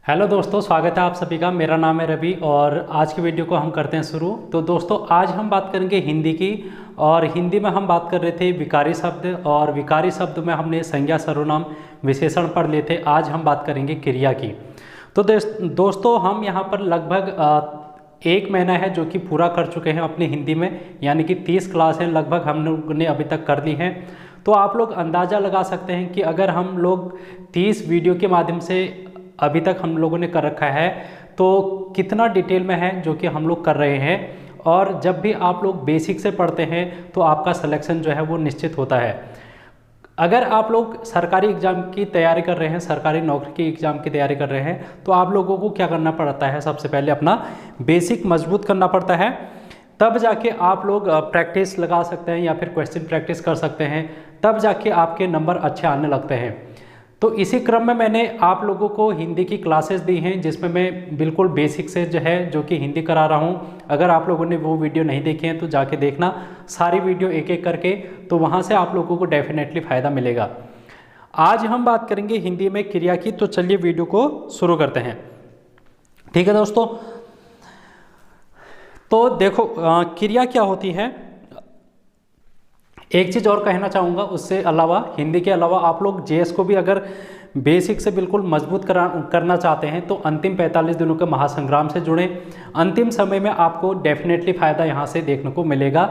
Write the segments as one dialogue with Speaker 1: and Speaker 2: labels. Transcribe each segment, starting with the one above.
Speaker 1: Hello दोस्तों, स्वागत है आप सभी का। मेरा नाम है रवि और आज की वीडियो को हम करते हैं शुरू। तो दोस्तों, आज हम बात करेंगे हिंदी की। और हिंदी में हम बात कर रहे थे विकारी शब्द, और विकारी शब्द में हमने संज्ञा, सर्वनाम, विशेषण पढ़ लिए थे। आज हम बात करेंगे क्रिया की। तो दोस्तों, हम यहाँ पर लगभग एक महीना है जो कि पूरा कर चुके हैं अपनी हिंदी में, यानी कि 30 क्लासें लगभग हम लोग ने अभी तक कर ली हैं। तो आप लोग अंदाज़ा लगा सकते हैं कि अगर हम लोग 30 वीडियो के माध्यम से अभी तक हम लोगों ने कर रखा है तो कितना डिटेल में है जो कि हम लोग कर रहे हैं। और जब भी आप लोग बेसिक से पढ़ते हैं तो आपका सिलेक्शन जो है वो निश्चित होता है। अगर आप लोग सरकारी एग्ज़ाम की तैयारी कर रहे हैं, सरकारी नौकरी की एग्ज़ाम की तैयारी कर रहे हैं, तो आप लोगों को क्या करना पड़ता है? सबसे पहले अपना बेसिक मजबूत करना पड़ता है, तब जाके आप लोग प्रैक्टिस लगा सकते हैं या फिर क्वेश्चन प्रैक्टिस कर सकते हैं, तब जाके आपके नंबर अच्छे आने लगते हैं। तो इसी क्रम में मैंने आप लोगों को हिंदी की क्लासेस दी हैं, जिसमें मैं बिल्कुल बेसिक से जो कि हिंदी करा रहा हूं। अगर आप लोगों ने वो वीडियो नहीं देखे हैं तो जाके देखना सारी वीडियो एक एक करके, तो वहां से आप लोगों को डेफिनेटली फ़ायदा मिलेगा। आज हम बात करेंगे हिंदी में क्रिया की, तो चलिए वीडियो को शुरू करते हैं। ठीक है दोस्तों, तो देखो क्रिया क्या होती है। एक चीज़ और कहना चाहूँगा, उससे अलावा हिंदी के अलावा आप लोग जेएस को भी अगर बेसिक से बिल्कुल मजबूत करना चाहते हैं तो अंतिम 45 दिनों के महासंग्राम से जुड़ें। अंतिम समय में आपको डेफिनेटली फ़ायदा यहाँ से देखने को मिलेगा।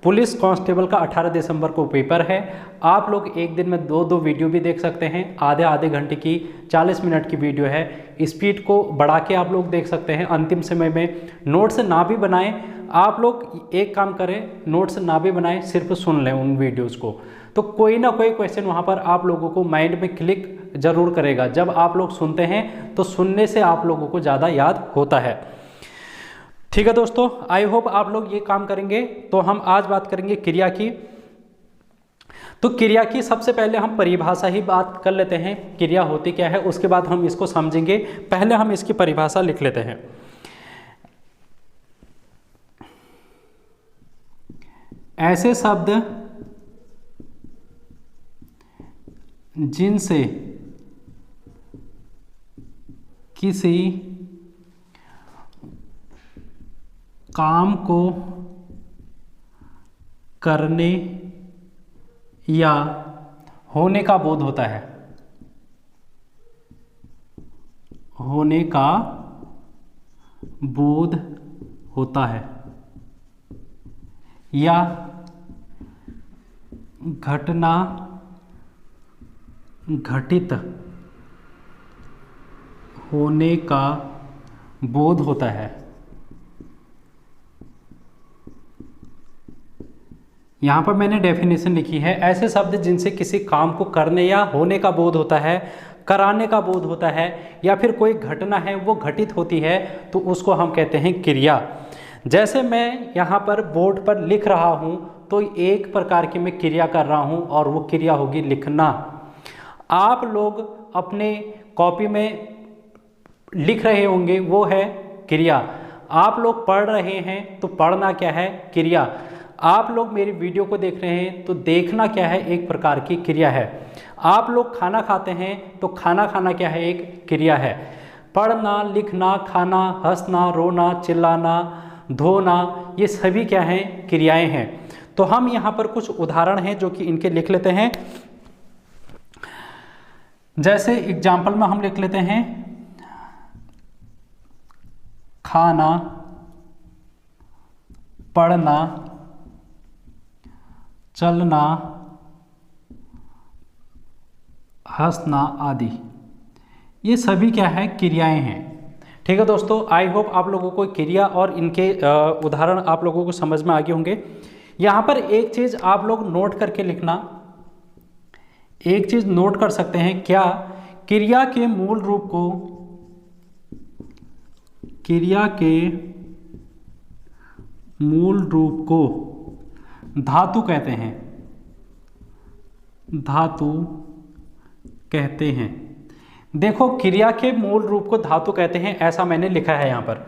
Speaker 1: पुलिस कांस्टेबल का 18 दिसंबर को पेपर है। आप लोग एक दिन में दो वीडियो भी देख सकते हैं। आधे घंटे की 40 मिनट की वीडियो है। स्पीड को बढ़ा के आप लोग देख सकते हैं। अंतिम समय में नोट्स ना भी बनाएं, आप लोग एक काम करें, नोट्स ना भी बनाएं, सिर्फ सुन लें उन वीडियोज़ को, तो कोई ना कोई क्वेश्चन वहाँ पर आप लोगों को माइंड में क्लिक जरूर करेगा। जब आप लोग सुनते हैं तो सुनने से आप लोगों को ज़्यादा याद होता है। ठीक है दोस्तों, आई होप आप लोग ये काम करेंगे। तो हम आज बात करेंगे क्रिया की। तो क्रिया की सबसे पहले हम परिभाषा ही बात कर लेते हैं, क्रिया होती क्या है, उसके बाद हम इसको समझेंगे। पहले हम इसकी परिभाषा लिख लेते हैं। ऐसे शब्द जिनसे किसी काम को करने या होने का बोध होता है, होने का बोध होता है, या घटना घटित होने का बोध होता है। यहाँ पर मैंने डेफिनेशन लिखी है, ऐसे शब्द जिनसे किसी काम को करने या होने का बोध होता है, कराने का बोध होता है, या फिर कोई घटना है वो घटित होती है, तो उसको हम कहते हैं क्रिया। जैसे मैं यहाँ पर बोर्ड पर लिख रहा हूँ तो एक प्रकार की मैं क्रिया कर रहा हूँ, और वो क्रिया होगी लिखना। आप लोग अपने कॉपी में लिख रहे होंगे, वो है क्रिया। आप लोग पढ़ रहे हैं तो पढ़ना क्या है? क्रिया। आप लोग मेरी वीडियो को देख रहे हैं तो देखना क्या है? एक प्रकार की क्रिया है। आप लोग खाना खाते हैं तो खाना खाना क्या है? एक क्रिया है। पढ़ना, लिखना, खाना, हंसना, रोना, चिल्लाना, धोना, ये सभी क्या हैं? क्रियाएं हैं। तो हम यहाँ पर कुछ उदाहरण हैं जो कि इनके लिख लेते हैं। जैसे एग्जाम्पल में हम लिख लेते हैं, खाना, पढ़ना, चलना, हंसना आदि, ये सभी क्या है? क्रियाएं हैं। ठीक है दोस्तों, आई होप आप लोगों को क्रिया और इनके उदाहरण आप लोगों को समझ में आ गए होंगे। यहाँ पर एक चीज़ आप लोग नोट करके लिखना, एक चीज़ नोट कर सकते हैं क्या? क्रिया के मूल रूप को, क्रिया के मूल रूप को धातु कहते हैं, धातु कहते हैं। देखो, क्रिया के मूल रूप को धातु कहते हैं, ऐसा मैंने लिखा है यहाँ पर।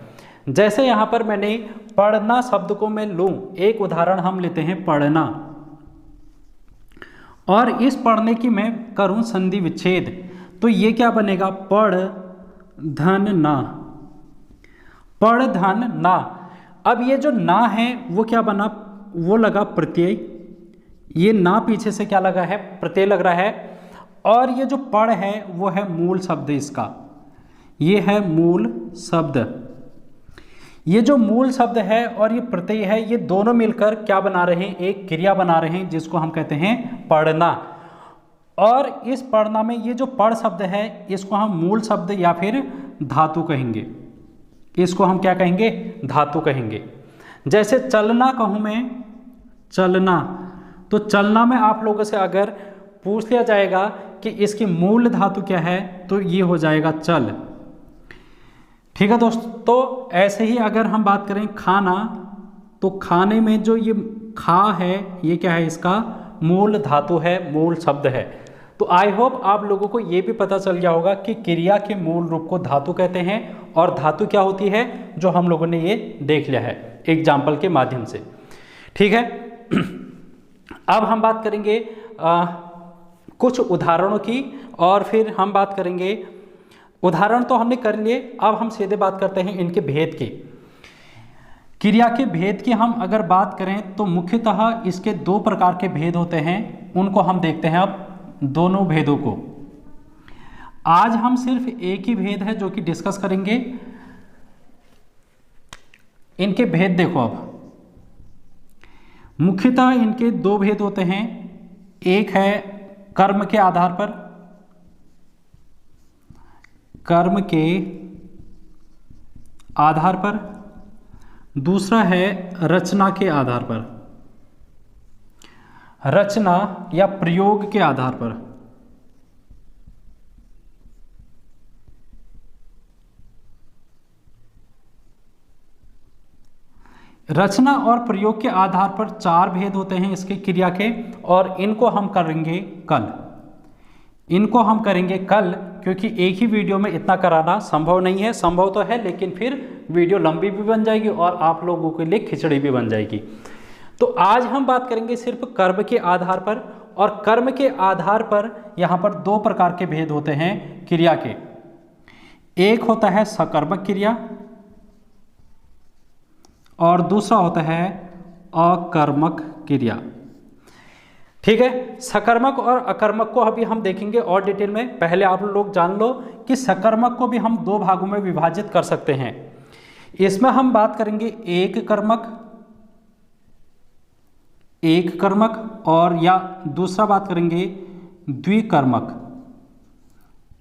Speaker 1: जैसे यहाँ पर मैंने पढ़ना शब्द को मैं लूँ, एक उदाहरण हम लेते हैं पढ़ना, और इस पढ़ने की मैं करूँ संधि विच्छेद, तो ये क्या बनेगा? पढ़ धन ना, पढ़ धन ना। अब ये जो ना है वो क्या बना, वो लगा प्रत्यय, ये ना पीछे से क्या लगा है, प्रत्यय लग रहा है। और ये जो पढ़ है वो है मूल शब्द इसका, ये है मूल शब्द। ये जो मूल शब्द है और ये प्रत्यय है, ये दोनों मिलकर क्या बना रहे हैं, एक क्रिया बना रहे हैं जिसको हम कहते हैं पढ़ना। और इस पढ़ना में ये जो पढ़ शब्द है इसको हम मूल शब्द या फिर धातु कहेंगे, इसको हम क्या कहेंगे, धातु कहेंगे। जैसे चलना कहूँ मैं, चलना, तो चलना में आप लोगों से अगर पूछ लिया जाएगा कि इसकी मूल धातु क्या है, तो ये हो जाएगा चल। ठीक है दोस्तों, तो ऐसे ही अगर हम बात करें खाना, तो खाने में जो ये खा है ये क्या है, इसका मूल धातु है, मूल शब्द है। तो आई होप आप लोगों को ये भी पता चल गया होगा कि क्रिया के मूल रूप को धातु कहते हैं, और धातु क्या होती है जो हम लोगों ने ये देख लिया है एग्जाम्पल के माध्यम से। ठीक है, अब हम बात करेंगे कुछ उदाहरणों की, और फिर हम बात करेंगे, उदाहरण तो हमने कर लिए, अब हम सीधे बात करते हैं इनके भेद की। क्रिया के भेद की हम अगर बात करें तो मुख्यतः इसके दो प्रकार के भेद होते हैं, उनको हम देखते हैं अब दोनों भेदों को। आज हम सिर्फ एक ही भेद है जो कि डिस्कस करेंगे। इनके भेद देखो, अब मुख्यतः इनके दो भेद होते हैं, एक है कर्म के आधार पर, कर्म के आधार पर, दूसरा है रचना के आधार पर, रचना या प्रयोग के आधार पर। रचना और प्रयोग के आधार पर चार भेद होते हैं इसके क्रिया के, और इनको हम करेंगे कल, इनको हम करेंगे कल, क्योंकि एक ही वीडियो में इतना कराना संभव नहीं है। संभव तो है लेकिन फिर वीडियो लंबी भी बन जाएगी और आप लोगों के लिए खिचड़ी भी बन जाएगी। तो आज हम बात करेंगे सिर्फ कर्म के आधार पर, और कर्म के आधार पर यहाँ पर दो प्रकार के भेद होते हैं क्रिया के। एक होता है सकर्मक क्रिया और दूसरा होता है अकर्मक क्रिया। ठीक है, सकर्मक और अकर्मक को अभी हम देखेंगे और डिटेल में। पहले आप लोग जान लो कि सकर्मक को भी हम दो भागों में विभाजित कर सकते हैं। इसमें हम बात करेंगे एक कर्मक, एक कर्मक, और या दूसरा बात करेंगे द्विकर्मक,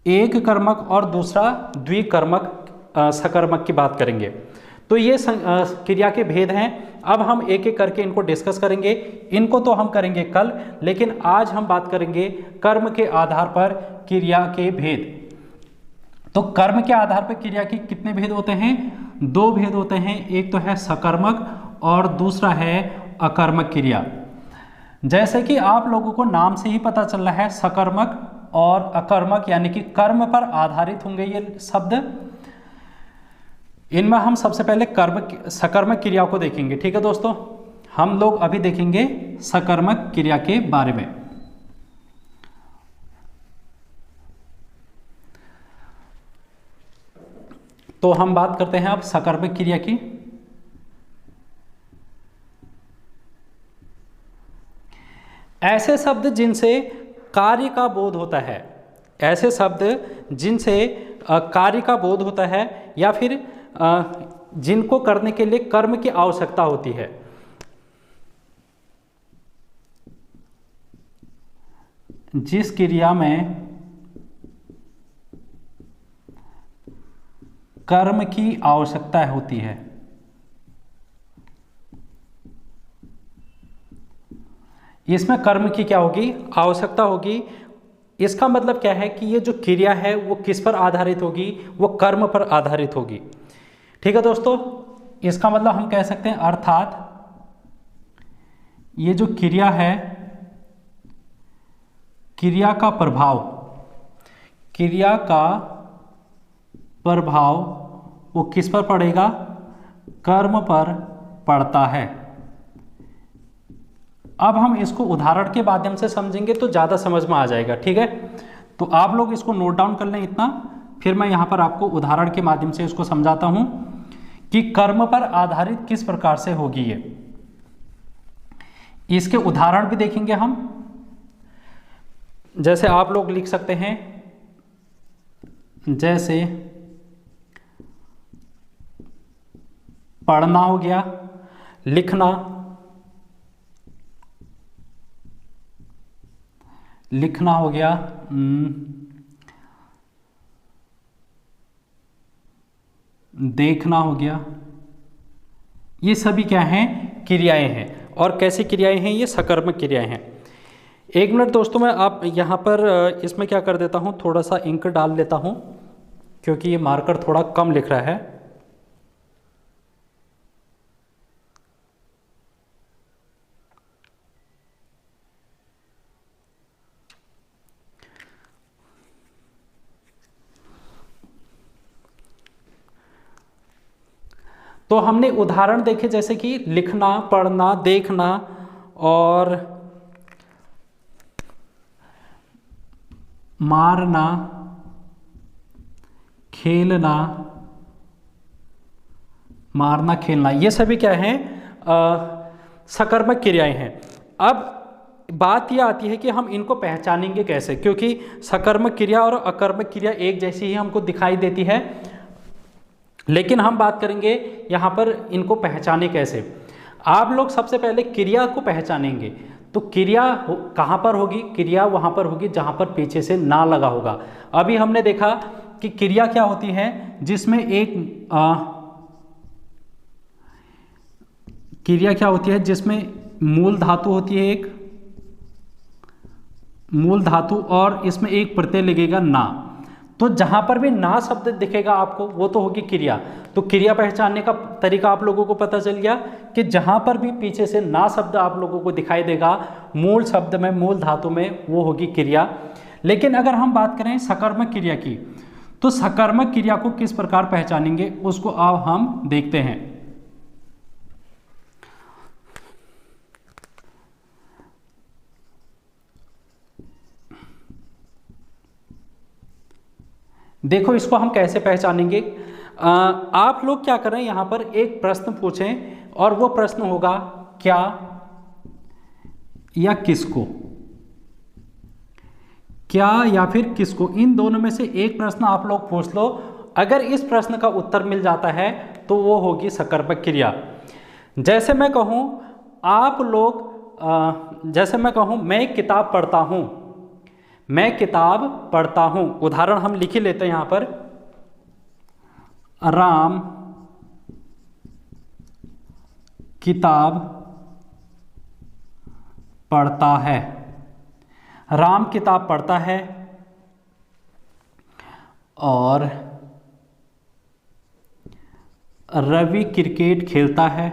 Speaker 1: एक कर्मक और दूसरा द्विकर्मक सकर्मक की बात करेंगे। तो ये क्रिया के भेद हैं। अब हम एक एक करके इनको डिस्कस करेंगे, इनको तो हम करेंगे कल, लेकिन आज हम बात करेंगे कर्म के आधार पर क्रिया के भेद। तो कर्म के आधार पर क्रिया के कितने भेद होते हैं, दो भेद होते हैं, एक तो है सकर्मक और दूसरा है अकर्मक क्रिया। जैसे कि आप लोगों को नाम से ही पता चल रहा है, सकर्मक और अकर्मक यानी कि कर्म पर आधारित होंगे ये शब्द। इनमें हम सबसे पहले सकर्मक क्रिया को देखेंगे। ठीक है दोस्तों, हम लोग अभी देखेंगे सकर्मक क्रिया के बारे में। तो हम बात करते हैं अब सकर्मक क्रिया की। ऐसे शब्द जिनसे कार्य का बोध होता है, ऐसे शब्द जिनसे कार्य का बोध होता है या फिर जिनको करने के लिए कर्म की आवश्यकता होती है। जिस क्रिया में कर्म की आवश्यकता होती है, इसमें कर्म की क्या होगी, आवश्यकता होगी। इसका मतलब क्या है कि ये जो क्रिया है वो किस पर आधारित होगी, वो कर्म पर आधारित होगी। ठीक है दोस्तों, इसका मतलब हम कह सकते हैं अर्थात ये जो क्रिया है, क्रिया का प्रभाव, क्रिया का प्रभाव वो किस पर पड़ेगा, कर्म पर पड़ता है। अब हम इसको उदाहरण के माध्यम से समझेंगे तो ज़्यादा समझ में आ जाएगा। ठीक है, तो आप लोग इसको नोट डाउन कर लें इतना, फिर मैं यहाँ पर आपको उदाहरण के माध्यम से इसको समझाता हूँ कि कर्म पर आधारित किस प्रकार से होगी ये। इसके उदाहरण भी देखेंगे हम। जैसे आप लोग लिख सकते हैं, जैसे पढ़ना हो गया, लिखना, लिखना हो गया, देखना हो गया, ये सभी क्या हैं, क्रियाएं हैं। और कैसी क्रियाएं हैं, ये सकर्मक क्रियाएं हैं। एक मिनट दोस्तों, मैं आप यहाँ पर इसमें क्या कर देता हूँ, थोड़ा सा इंक डाल लेता हूँ क्योंकि ये मार्कर थोड़ा कम लिख रहा है। तो हमने उदाहरण देखे जैसे कि लिखना, पढ़ना, देखना और मारना, खेलना, मारना, खेलना, ये सभी क्या हैं, सकर्मक क्रियाएं हैं। अब बात यह आती है कि हम इनको पहचानेंगे कैसे, क्योंकि सकर्मक क्रिया और अकर्मक क्रिया एक जैसी ही हमको दिखाई देती है, लेकिन हम बात करेंगे यहाँ पर इनको पहचाने कैसे। आप लोग सबसे पहले क्रिया को पहचानेंगे। तो क्रिया कहाँ पर होगी, क्रिया वहाँ पर होगी जहाँ पर पीछे से ना लगा होगा। अभी हमने देखा कि क्रिया क्या होती है, जिसमें एक क्रिया क्या होती है जिसमें मूल धातु होती है, एक मूल धातु, और इसमें एक प्रत्यय लगेगा ना। तो जहां पर भी ना शब्द दिखेगा आपको, वो तो होगी क्रिया। तो क्रिया पहचानने का तरीका आप लोगों को पता चल गया कि जहां पर भी पीछे से ना शब्द आप लोगों को दिखाई देगा मूल शब्द में, मूल धातु में, वो होगी क्रिया। लेकिन अगर हम बात करें सकर्मक क्रिया की, तो सकर्मक क्रिया को किस प्रकार पहचानेंगे उसको अब हम देखते हैं। देखो इसको हम कैसे पहचानेंगे। आप लोग क्या करें, यहाँ पर एक प्रश्न पूछें और वो प्रश्न होगा क्या या किसको, क्या या फिर किसको, इन दोनों में से एक प्रश्न आप लोग पूछ लो। अगर इस प्रश्न का उत्तर मिल जाता है तो वो होगी सकर्मक क्रिया। जैसे मैं कहूँ आप लोग, जैसे मैं कहूँ मैं एक किताब पढ़ता हूँ, मैं किताब पढ़ता हूं। उदाहरण हम लिख ही लेते हैं यहां पर, राम किताब पढ़ता है, राम किताब पढ़ता है। और रवि क्रिकेट खेलता है,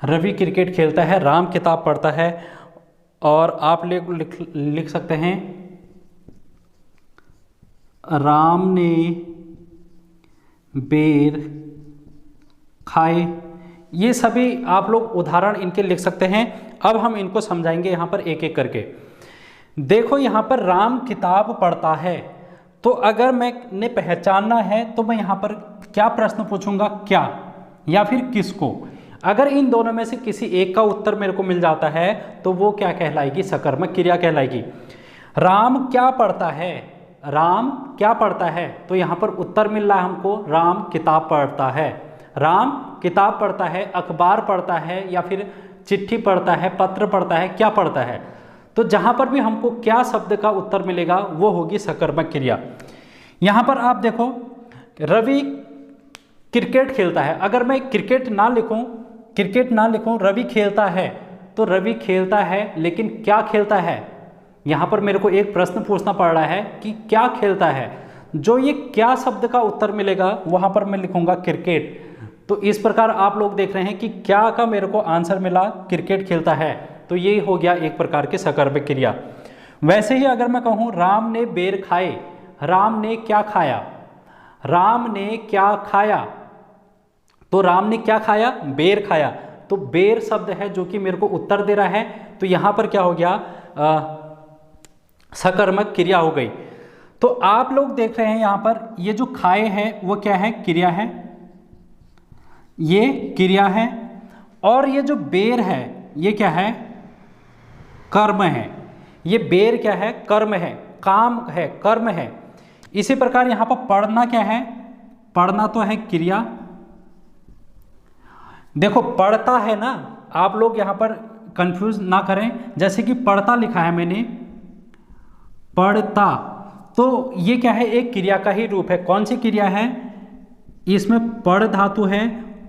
Speaker 1: रवि क्रिकेट खेलता है, राम किताब पढ़ता है। और आप लिख सकते हैं राम ने बेर खाए। ये सभी आप लोग उदाहरण इनके लिख सकते हैं। अब हम इनको समझाएंगे यहाँ पर एक एक करके। देखो यहाँ पर राम किताब पढ़ता है, तो अगर मैंने पहचानना है तो मैं यहाँ पर क्या प्रश्न पूछूंगा, क्या या फिर किसको। अगर इन दोनों में से किसी एक का उत्तर मेरे को मिल जाता है तो वो क्या कहलाएगी, सकर्मक क्रिया कहलाएगी। राम क्या पढ़ता है, राम क्या पढ़ता है, तो यहाँ पर उत्तर मिल रहा है हमको राम किताब पढ़ता है। राम किताब पढ़ता है, अखबार पढ़ता है या फिर चिट्ठी पढ़ता है, पत्र पढ़ता है, क्या पढ़ता है। तो जहाँ पर भी हमको क्या शब्द का उत्तर मिलेगा वो होगी सकर्मक क्रिया। यहाँ पर आप देखो रवि क्रिकेट खेलता है, अगर मैं क्रिकेट ना लिखूं, क्रिकेट ना लिखूं, रवि खेलता है, तो रवि खेलता है लेकिन क्या खेलता है। यहाँ पर मेरे को एक प्रश्न पूछना पड़ रहा है कि क्या खेलता है। जो ये क्या शब्द का उत्तर मिलेगा वहाँ पर मैं लिखूंगा क्रिकेट। तो इस प्रकार आप लोग देख रहे हैं कि क्या का मेरे को आंसर मिला, क्रिकेट खेलता है। तो ये हो गया एक प्रकार की सकर्मक क्रिया। वैसे ही अगर मैं कहूँ राम ने बेर खाए, राम ने क्या खाया, राम ने क्या खाया, तो राम ने क्या खाया, बेर खाया। तो बेर शब्द है जो कि मेरे को उत्तर दे रहा है, तो यहाँ पर क्या हो गया, सकर्मक क्रिया हो गई। तो आप लोग देख रहे हैं यहाँ पर ये जो खाए है वो क्या है, क्रिया है, ये क्रिया है, और ये जो बेर है ये क्या है, कर्म है। ये बेर क्या है, कर्म है, काम है, कर्म है। इसी प्रकार यहां पर पढ़ना क्या है, पढ़ना तो है क्रिया। देखो पढ़ता है ना, आप लोग यहां पर कंफ्यूज ना करें, जैसे कि पढ़ता लिखा है मैंने, पढ़ता, तो ये क्या है, एक क्रिया का ही रूप है। कौन सी क्रिया है, इसमें पढ़ धातु है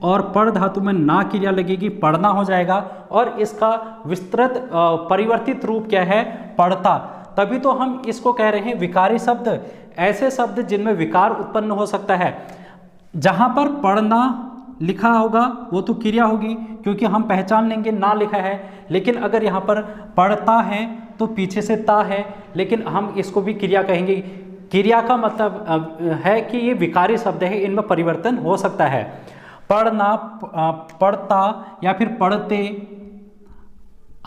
Speaker 1: और पढ़ धातु में ना क्रिया लगेगी, पढ़ना हो जाएगा। और इसका विस्तृत परिवर्तित रूप क्या है, पढ़ता। तभी तो हम इसको कह रहे हैं विकारी शब्द, ऐसे शब्द जिनमें विकार उत्पन्न हो सकता है। जहां पर पढ़ना लिखा होगा वो तो क्रिया होगी, क्योंकि हम पहचान लेंगे ना लिखा है। लेकिन अगर यहाँ पर पढ़ता है तो पीछे से ता है, लेकिन हम इसको भी क्रिया कहेंगे। क्रिया का मतलब है कि ये विकारी शब्द है, इनमें परिवर्तन हो सकता है। पढ़ना, पढ़ता या फिर पढ़ते,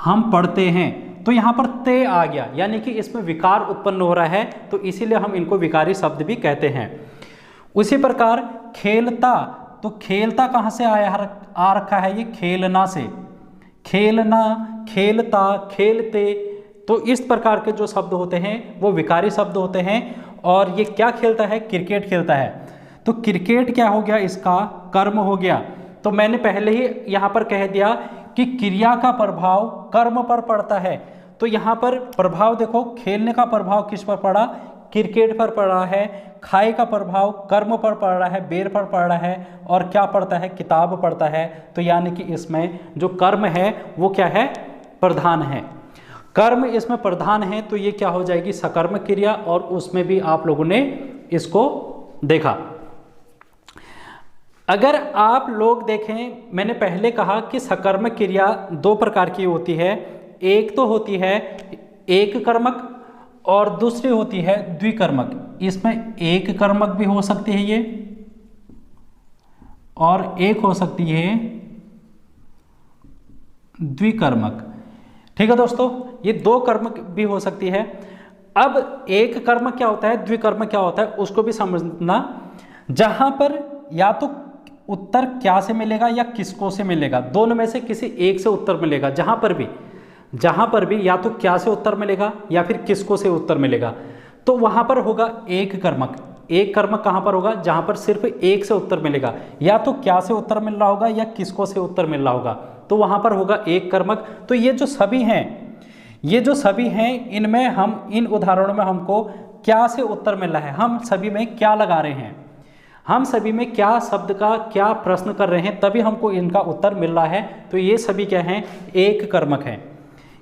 Speaker 1: हम पढ़ते हैं, तो यहाँ पर ते आ गया, यानी कि इसमें विकार उत्पन्न हो रहा है, तो इसीलिए हम इनको विकारी शब्द भी कहते हैं। उसी प्रकार खेलता, तो खेलता कहाँ से आ रखा है, ये खेलना से, खेलना, खेलता, खेलते, तो इस प्रकार के जो शब्द होते हैं वो विकारी शब्द होते हैं। और ये क्या खेलता है, क्रिकेट खेलता है, तो क्रिकेट क्या हो गया, इसका कर्म हो गया। तो मैंने पहले ही यहाँ पर कह दिया कि क्रिया का प्रभाव कर्म पर पड़ता है। तो यहाँ पर प्रभाव देखो, खेलने का प्रभाव किस पर पड़ा, क्रिकेट पर पड़ रहा है। खाए का प्रभाव कर्म पर पड़ रहा है, बेर पर पड़ रहा है। और क्या पड़ता है, किताब पड़ता है। तो यानी कि इसमें जो कर्म है वो क्या है, प्रधान है। कर्म इसमें प्रधान है, तो ये क्या हो जाएगी, सकर्म क्रिया। और उसमें भी आप लोगों ने इसको देखा। अगर आप लोग देखें, मैंने पहले कहा कि सकर्मक क्रिया दो प्रकार की होती है। एक तो होती है एक कर्मक और दूसरी होती है द्विकर्मक। इसमें एक कर्मक भी हो सकती है ये, और एक हो सकती है द्विकर्मक। ठीक है दोस्तों, ये दो कर्मक भी हो सकती है। अब एक कर्मक क्या होता है, द्विकर्मक क्या होता है, उसको भी समझना। जहां पर या तो उत्तर क्या से मिलेगा या किसको से मिलेगा, दोनों में से किसी एक से उत्तर मिलेगा। जहां पर भी या तो क्या से उत्तर मिलेगा या फिर किसको से उत्तर मिलेगा, तो वहां पर होगा एक कर्मक। एक कर्मक कहां पर होगा, जहां पर सिर्फ एक से उत्तर मिलेगा, या तो क्या से उत्तर मिल रहा होगा या किसको से उत्तर मिल रहा होगा, तो वहां पर होगा एक कर्मक। तो ये जो सभी हैं, इनमें हम, इन उदाहरणों में हमको क्या से उत्तर मिल रहा है, हम सभी में क्या लगा रहे हैं, हम सभी में क्या शब्द का क्या प्रश्न कर रहे हैं, तभी हमको इनका उत्तर मिल रहा है। तो ये सभी क्या हैं, एक कर्मक हैं।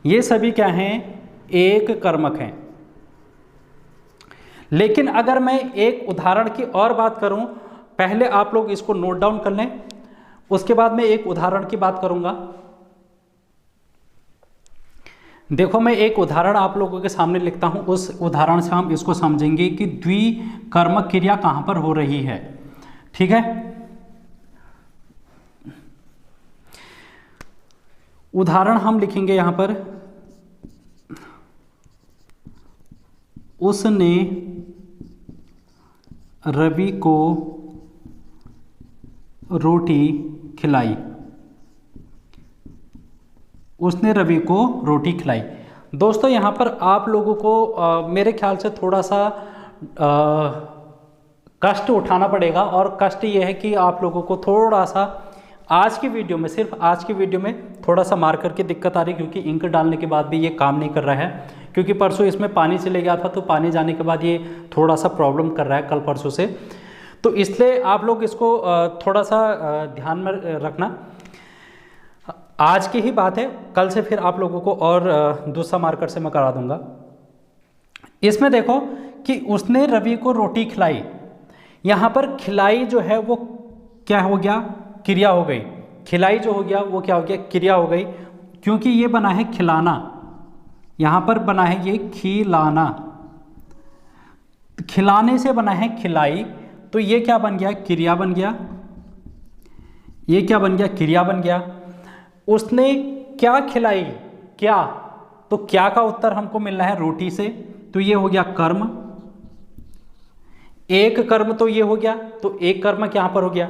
Speaker 1: ये सभी क्या हैं, एक कर्मक हैं। लेकिन अगर मैं एक उदाहरण की और बात करूं, पहले आप लोग इसको नोट डाउन कर लें, उसके बाद मैं एक उदाहरण की बात करूंगा। देखो मैं एक उदाहरण आप लोगों के सामने लिखता हूं, उस उदाहरण से हम इसको समझेंगे कि द्विकर्मक क्रिया कहां पर हो रही है। ठीक है, उदाहरण हम लिखेंगे यहां पर, उसने रवि को रोटी खिलाई। उसने रवि को रोटी खिलाई। दोस्तों यहाँ पर आप लोगों को मेरे ख्याल से थोड़ा सा कष्ट उठाना पड़ेगा। और कष्ट ये है कि आप लोगों को थोड़ा सा आज की वीडियो में, सिर्फ आज की वीडियो में थोड़ा सा मार्कर की दिक्कत आ रही, क्योंकि इंक डालने के बाद भी ये काम नहीं कर रहा है। क्योंकि परसों इसमें पानी चले गया था, तो पानी जाने के बाद ये थोड़ा सा प्रॉब्लम कर रहा है कल परसों से। तो इसलिए आप लोग इसको थोड़ा सा ध्यान में रखना। आज की ही बात है, कल से फिर आप लोगों को और दूसरा मार्कर से मैं करा दूंगा। इसमें देखो कि उसने रवि को रोटी खिलाई। यहाँ पर खिलाई जो है वो क्या हो गया, क्रिया हो गई। खिलाई जो हो गया वो क्या हो गया, क्रिया हो गई, क्योंकि ये बना है खिलाना। यहाँ पर बना है ये खिलाना, खिलाने से बना है खिलाई, तो ये क्या बन गया, क्रिया बन गया। ये क्या बन गया, क्रिया बन गया। उसने क्या खिलाई, क्या, तो क्या का उत्तर हमको मिल रहा है रोटी से, तो ये हो गया कर्म। एक कर्म तो ये हो गया, तो एक कर्म यहां पर हो गया।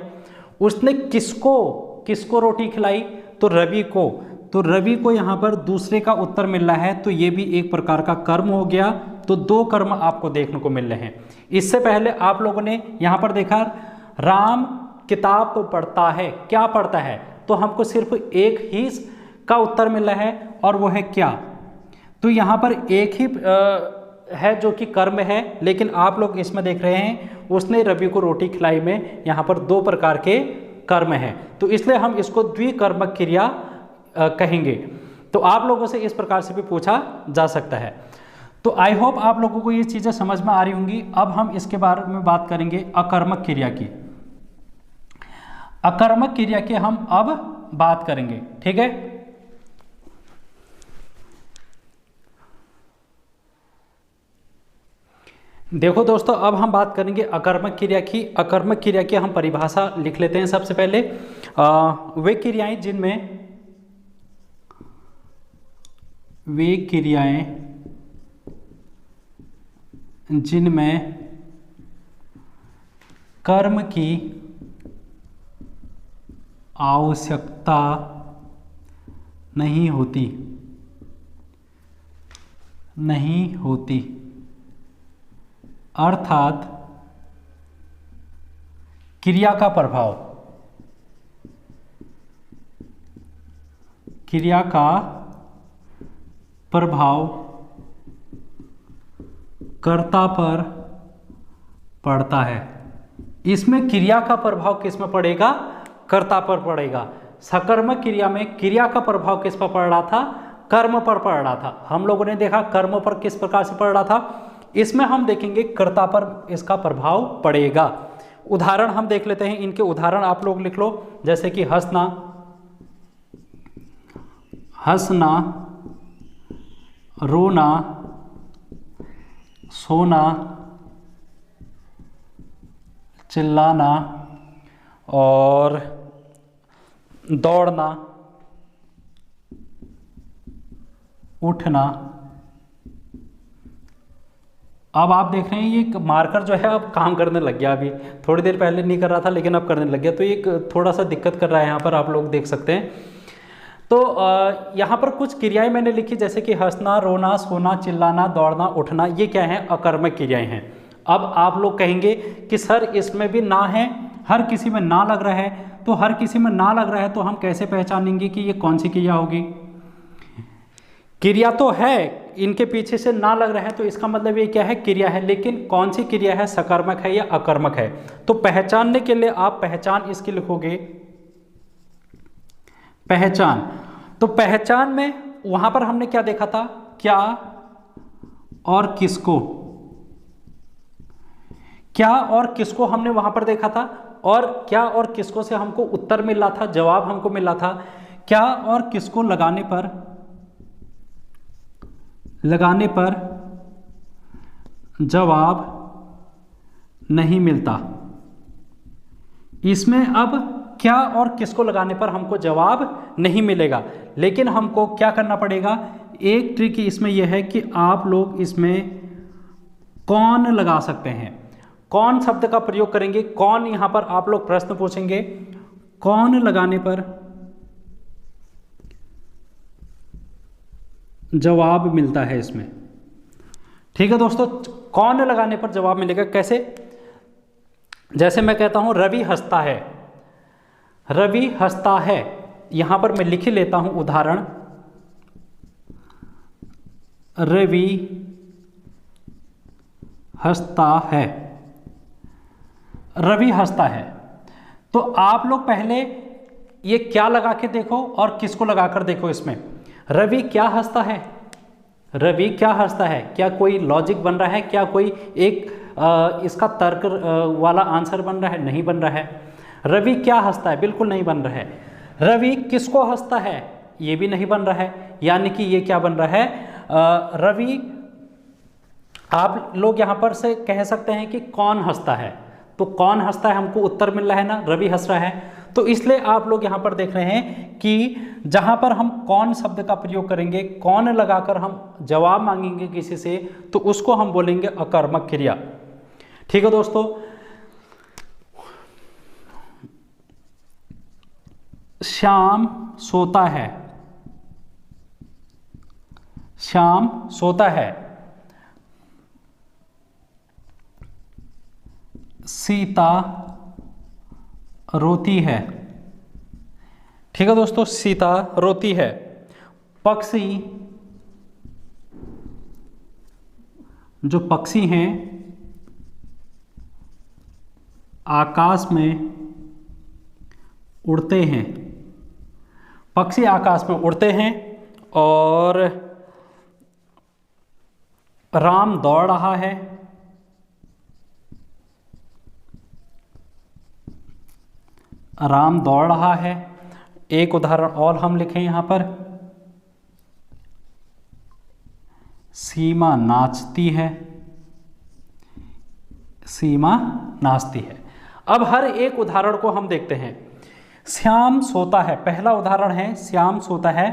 Speaker 1: उसने किसको किसको रोटी खिलाई, तो रवि को, तो रवि को यहां पर दूसरे का उत्तर मिल रहा है, तो ये भी एक प्रकार का कर्म हो गया। तो दो कर्म आपको देखने को मिल रहे हैं। इससे पहले आप लोगों ने यहां पर देखा राम किताब पढ़ता है, क्या पढ़ता है, तो हमको सिर्फ एक ही का उत्तर मिल रहा है और वो है क्या। तो यहाँ पर एक ही है जो कि कर्म है, लेकिन आप लोग इसमें देख रहे हैं उसने रवि को रोटी खिलाई में यहाँ पर दो प्रकार के कर्म हैं, तो इसलिए हम इसको द्विकर्मक क्रिया कहेंगे। तो आप लोगों से इस प्रकार से भी पूछा जा सकता है। तो आई होप आप लोगों को ये चीज़ें समझ में आ रही होंगी। अब हम इसके बारे में बात करेंगे अकर्मक क्रिया की। अकर्मक क्रिया की हम अब बात करेंगे, ठीक है। देखो दोस्तों, अब हम बात करेंगे अकर्मक क्रिया की। अकर्मक क्रिया की हम परिभाषा लिख लेते हैं सबसे पहले। वे क्रियाएं जिनमें कर्म की आवश्यकता नहीं होती, अर्थात क्रिया का प्रभाव कर्ता पर पड़ता है। इसमें क्रिया का प्रभाव किस में पड़ेगा, कर्ता पर पड़ेगा। सकर्मक क्रिया में क्रिया का प्रभाव किस पर पड़ रहा था, कर्म पर पड़ रहा था। हम लोगों ने देखा कर्म पर किस प्रकार से पड़ रहा था, इसमें हम देखेंगे कर्ता पर इसका प्रभाव पड़ेगा। उदाहरण हम देख लेते हैं, इनके उदाहरण आप लोग लिख लो, जैसे कि हंसना, रोना, सोना, चिल्लाना और दौड़ना, उठना। अब आप देख रहे हैं ये मार्कर जो है अब काम करने लग गया। अभी थोड़ी देर पहले नहीं कर रहा था, लेकिन अब करने लग गया, तो ये थोड़ा सा दिक्कत कर रहा है। यहाँ पर आप लोग देख सकते हैं। तो यहाँ पर कुछ क्रियाएं मैंने लिखी, जैसे कि हंसना, रोना, सोना, चिल्लाना, दौड़ना, उठना, ये क्या है, अकर्मक क्रियाएं हैं। अब आप लोग कहेंगे कि सर इसमें भी ना है, हर किसी में ना लग रहा है, तो हर किसी में ना लग रहा है तो हम कैसे पहचानेंगे कि ये कौन सी क्रिया होगी। क्रिया तो है, इनके पीछे से ना लग रहा है, तो इसका मतलब ये क्या है, क्रिया है, लेकिन कौन सी क्रिया है, सकर्मक है या अकर्मक है। तो पहचानने के लिए आप पहचान इसकी लिखोगे, पहचान। तो पहचान में वहां पर हमने क्या देखा था, क्या और किसको, क्या और किसको हमने वहां पर देखा था, और क्या और किसको से हमको उत्तर मिल रहा था, जवाब हमको मिल रहा था। क्या और किसको लगाने पर जवाब नहीं मिलता। इसमें अब क्या और किसको लगाने पर हमको जवाब नहीं मिलेगा, लेकिन हमको क्या करना पड़ेगा, एक ट्रिक इसमें यह है कि आप लोग इसमें कौन लगा सकते हैं। कौन शब्द का प्रयोग करेंगे, कौन यहां पर आप लोग प्रश्न पूछेंगे, कौन लगाने पर जवाब मिलता है इसमें। ठीक है दोस्तों, कौन लगाने पर जवाब मिलेगा कैसे, जैसे मैं कहता हूं रवि हंसता है, रवि हंसता है, यहां पर मैं लिख ही लेता हूं उदाहरण, रवि हंसता है, रवि हंसता है। तो आप लोग पहले ये क्या लगा के देखो और किसको लगाकर देखो। इसमें रवि क्या हंसता है, रवि क्या हंसता है, क्या कोई लॉजिक बन रहा है, क्या कोई एक इसका तर्क वाला आंसर बन रहा है, नहीं बन रहा है। रवि क्या हंसता है, बिल्कुल नहीं बन रहा है। रवि किसको हंसता है, ये भी नहीं बन रहा है, यानी कि ये क्या बन रहा है, रवि, आप लोग यहां पर से कह सकते हैं कि कौन हंसता है, तो कौन हंसता है हमको उत्तर मिल रहा है ना, रवि हंस रहा है। तो इसलिए आप लोग यहाँ पर देख रहे हैं कि जहाँ पर हम कौन शब्द का प्रयोग करेंगे, कौन लगाकर हम जवाब मांगेंगे किसी से, तो उसको हम बोलेंगे अकर्मक क्रिया। ठीक है दोस्तों, श्याम सोता है, श्याम सोता है, सीता रोती है। ठीक है दोस्तों, सीता रोती है। पक्षी, जो पक्षी हैं आकाश में उड़ते हैं, पक्षी आकाश में उड़ते हैं। और राम दौड़ रहा है, राम दौड़ रहा है। एक उदाहरण और हम लिखें यहाँ पर, सीमा नाचती है, सीमा नाचती है। अब हर एक उदाहरण को हम देखते हैं। श्याम सोता है, पहला उदाहरण है श्याम सोता है,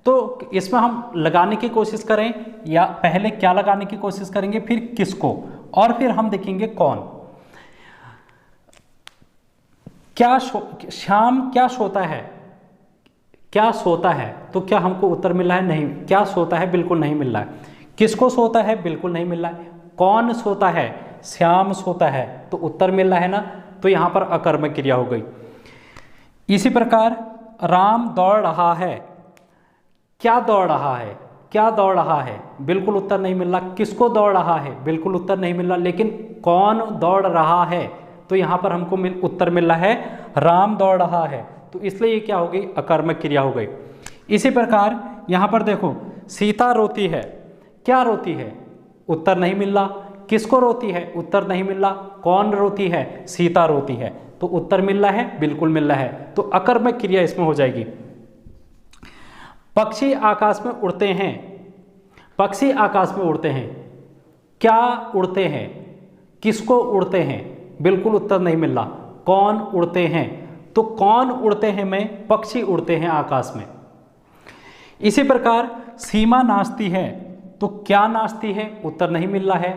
Speaker 1: तो इसमें हम लगाने की कोशिश करें, या पहले क्या लगाने की कोशिश करेंगे, फिर किसको, और फिर हम देखेंगे कौन। श्याम क्या सोता है, क्या सोता है, तो क्या हमको उत्तर मिला है? नहीं। क्या सोता है? बिल्कुल नहीं मिल रहा है। किसको सोता है? बिल्कुल नहीं मिल रहा है। कौन सोता है? श्याम सोता है, तो उत्तर मिल रहा है ना, तो यहाँ पर अकर्मक क्रिया हो गई। इसी प्रकार राम दौड़ रहा है, क्या दौड़ रहा है, क्या दौड़ रहा है, बिल्कुल उत्तर नहीं मिल रहा। किसको दौड़ रहा है? बिल्कुल उत्तर नहीं मिल रहा। लेकिन कौन दौड़ रहा है, तो यहाँ पर हमको उत्तर मिल रहा है राम दौड़ रहा है, तो इसलिए ये क्या हो गई? अकर्मक क्रिया हो गई। इसी प्रकार यहाँ पर देखो, सीता रोती है, क्या रोती है? उत्तर नहीं मिल रहा। किसको रोती है? उत्तर नहीं मिल रहा। कौन रोती है? सीता रोती है, तो उत्तर मिल रहा है, बिल्कुल मिल रहा है, तो अकर्मक क्रिया इसमें हो जाएगी। पक्षी आकाश में उड़ते हैं, पक्षी आकाश में उड़ते हैं, क्या उड़ते हैं, किसको उड़ते हैं? बिल्कुल उत्तर नहीं मिल रहा। कौन उड़ते हैं, तो कौन उड़ते हैं में पक्षी उड़ते हैं आकाश में। इसी प्रकार सीमा नाचती है, तो क्या नाचती है? उत्तर नहीं मिल रहा है।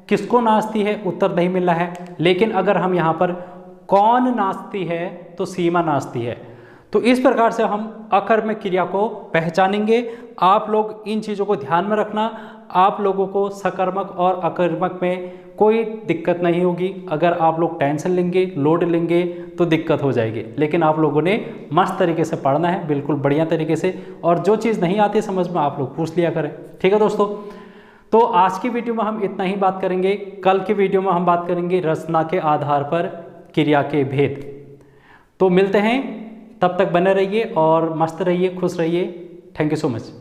Speaker 1: किसको नाचती है? उत्तर नहीं मिल रहा है। लेकिन अगर हम यहाँ पर कौन नाचती है, तो सीमा नाचती है। तो इस प्रकार से हम अकर्मक क्रिया को पहचानेंगे। आप लोग इन चीज़ों को ध्यान में रखना। आप लोगों को सकर्मक और अकर्मक में कोई दिक्कत नहीं होगी। अगर आप लोग टेंशन लेंगे, लोड लेंगे, तो दिक्कत हो जाएगी। लेकिन आप लोगों ने मस्त तरीके से पढ़ना है, बिल्कुल बढ़िया तरीके से। और जो चीज़ नहीं आती समझ में, आप लोग पूछ लिया करें। ठीक है दोस्तों, तो आज की वीडियो में हम इतना ही बात करेंगे। कल की वीडियो में हम बात करेंगे रचना के आधार पर क्रिया के भेद। तो मिलते हैं, तब तक बने रहिए और मस्त रहिए, खुश रहिए। Thank you so much.